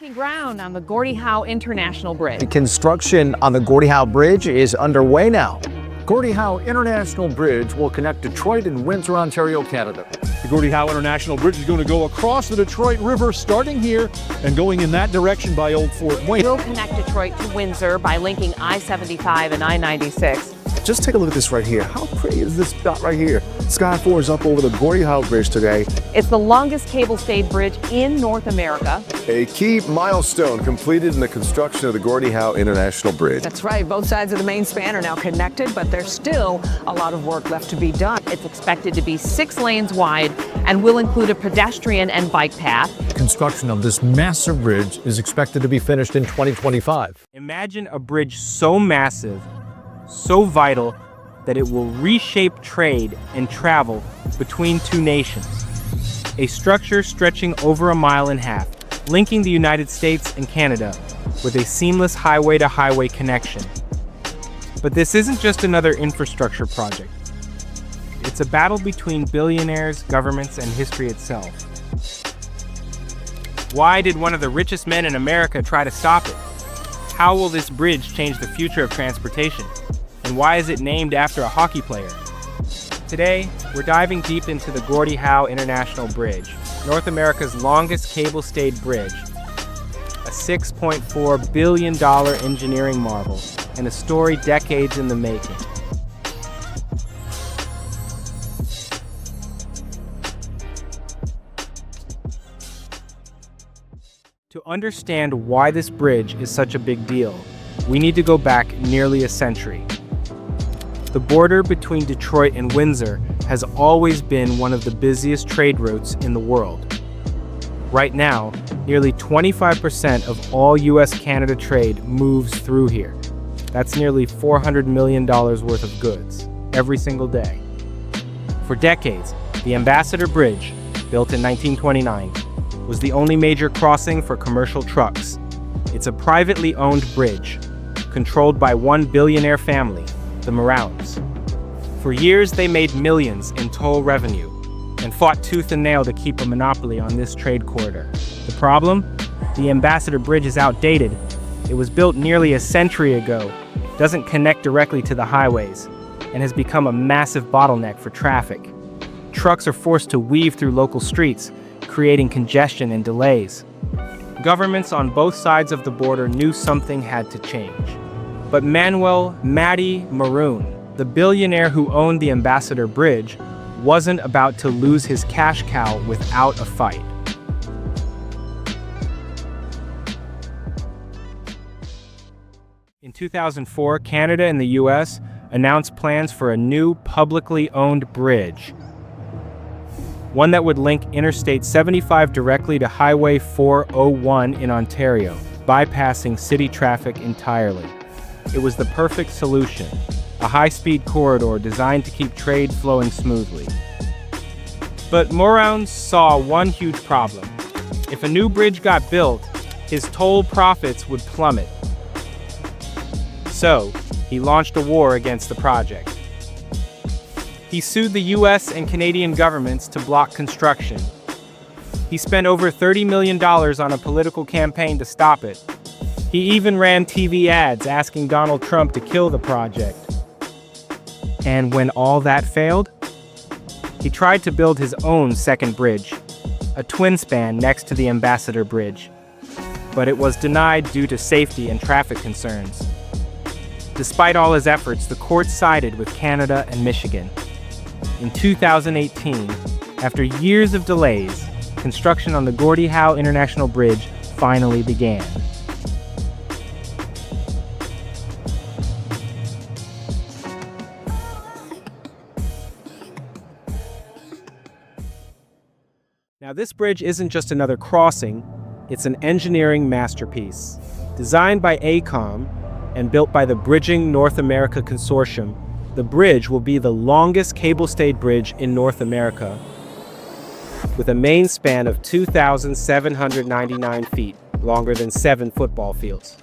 Breaking ground on the Gordie Howe International Bridge. Construction on the Gordie Howe Bridge is underway now. Gordie Howe International Bridge will connect Detroit and Windsor, Ontario, Canada. The Gordie Howe International Bridge is going to go across the Detroit River, starting here and going in that direction by Old Fort Wayne. We'll connect Detroit to Windsor by linking I-75 and I-96. Just take a look at this right here. How pretty is this dot right here? Sky 4 is up over the Gordie Howe Bridge today. It's the longest cable-stayed bridge in North America. A key milestone completed in the construction of the Gordie Howe International Bridge. That's right. Both sides of the main span are now connected, but there's still a lot of work left to be done. It's expected to be 6 lanes wide and will include a pedestrian and bike path. Construction of this massive bridge is expected to be finished in 2025. Imagine a bridge so massive, so vital, that it will reshape trade and travel between two nations. A structure stretching over 1.5 miles, linking the United States and Canada with a seamless highway-to-highway connection. But this isn't just another infrastructure project. It's a battle between billionaires, governments, and history itself. Why did one of the richest men in America try to stop it? How will this bridge change the future of transportation? And why is it named after a hockey player? Today, we're diving deep into the Gordie Howe International Bridge, North America's longest cable-stayed bridge, a $6.4 billion engineering marvel, and a story decades in the making. To understand why this bridge is such a big deal, we need to go back nearly a century. The border between Detroit and Windsor has always been one of the busiest trade routes in the world. Right now, nearly 25% of all US-Canada trade moves through here. That's nearly $400 million worth of goods every single day. For decades, the Ambassador Bridge, built in 1929, was the only major crossing for commercial trucks. It's a privately owned bridge, controlled by one billionaire family, the Morouns. For years, they made millions in toll revenue and fought tooth and nail to keep a monopoly on this trade corridor. The problem? The Ambassador Bridge is outdated. It was built nearly a century ago, doesn't connect directly to the highways, and has become a massive bottleneck for traffic. Trucks are forced to weave through local streets, creating congestion and delays. Governments on both sides of the border knew something had to change. But Matty Moroun, the billionaire who owned the Ambassador Bridge, wasn't about to lose his cash cow without a fight. In 2004, Canada and the US announced plans for a new publicly owned bridge, one that would link Interstate 75 directly to Highway 401 in Ontario, bypassing city traffic entirely. It was the perfect solution, a high-speed corridor designed to keep trade flowing smoothly. But Moroun saw one huge problem. If a new bridge got built, his toll profits would plummet. So, he launched a war against the project. He sued the US and Canadian governments to block construction. He spent over $30 million on a political campaign to stop it. He even ran TV ads asking Donald Trump to kill the project. And when all that failed, he tried to build his own second bridge, a twin span next to the Ambassador Bridge. But it was denied due to safety and traffic concerns. Despite all his efforts, the court sided with Canada and Michigan. In 2018, after years of delays, construction on the Gordie Howe International Bridge finally began. Now, this bridge isn't just another crossing, it's an engineering masterpiece. Designed by AECOM and built by the Bridging North America Consortium, the bridge will be the longest cable-stayed bridge in North America, with a main span of 2,799 feet, longer than 7 football fields.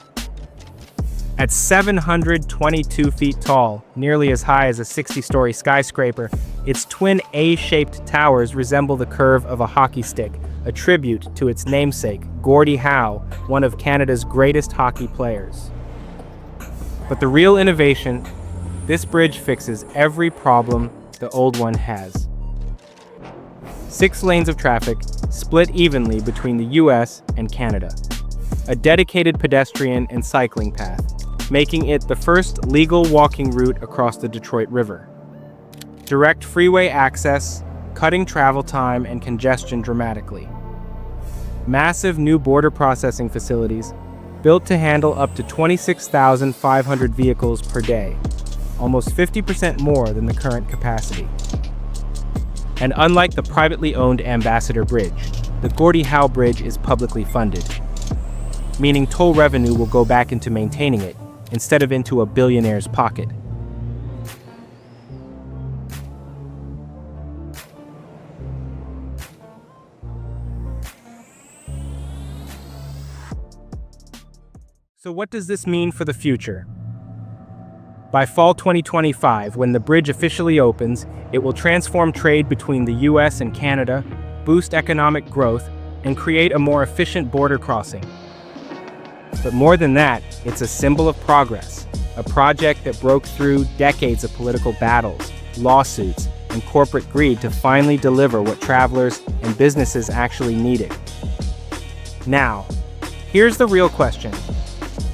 At 722 feet tall, nearly as high as a 60-story skyscraper, its twin A-shaped towers resemble the curve of a hockey stick, a tribute to its namesake, Gordie Howe, one of Canada's greatest hockey players. But the real innovation, this bridge fixes every problem the old one has. 6 lanes of traffic, split evenly between the US and Canada. A dedicated pedestrian and cycling path, making it the first legal walking route across the Detroit River. Direct freeway access, cutting travel time and congestion dramatically. Massive new border processing facilities, built to handle up to 26,500 vehicles per day, almost 50% more than the current capacity. And unlike the privately owned Ambassador Bridge, the Gordie Howe Bridge is publicly funded, meaning toll revenue will go back into maintaining it instead of into a billionaire's pocket. So what does this mean for the future? By fall 2025, when the bridge officially opens, it will transform trade between the US and Canada, boost economic growth, and create a more efficient border crossing. But more than that, it's a symbol of progress, a project that broke through decades of political battles, lawsuits, and corporate greed to finally deliver what travelers and businesses actually needed. Now, here's the real question.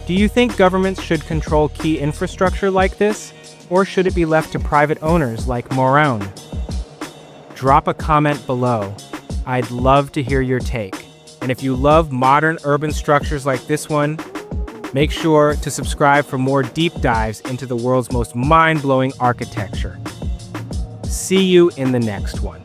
Do you think governments should control key infrastructure like this, or should it be left to private owners like Moroun? Drop a comment below. I'd love to hear your take. And if you love modern urban structures like this one, make sure to subscribe for more deep dives into the world's most mind-blowing architecture. See you in the next one.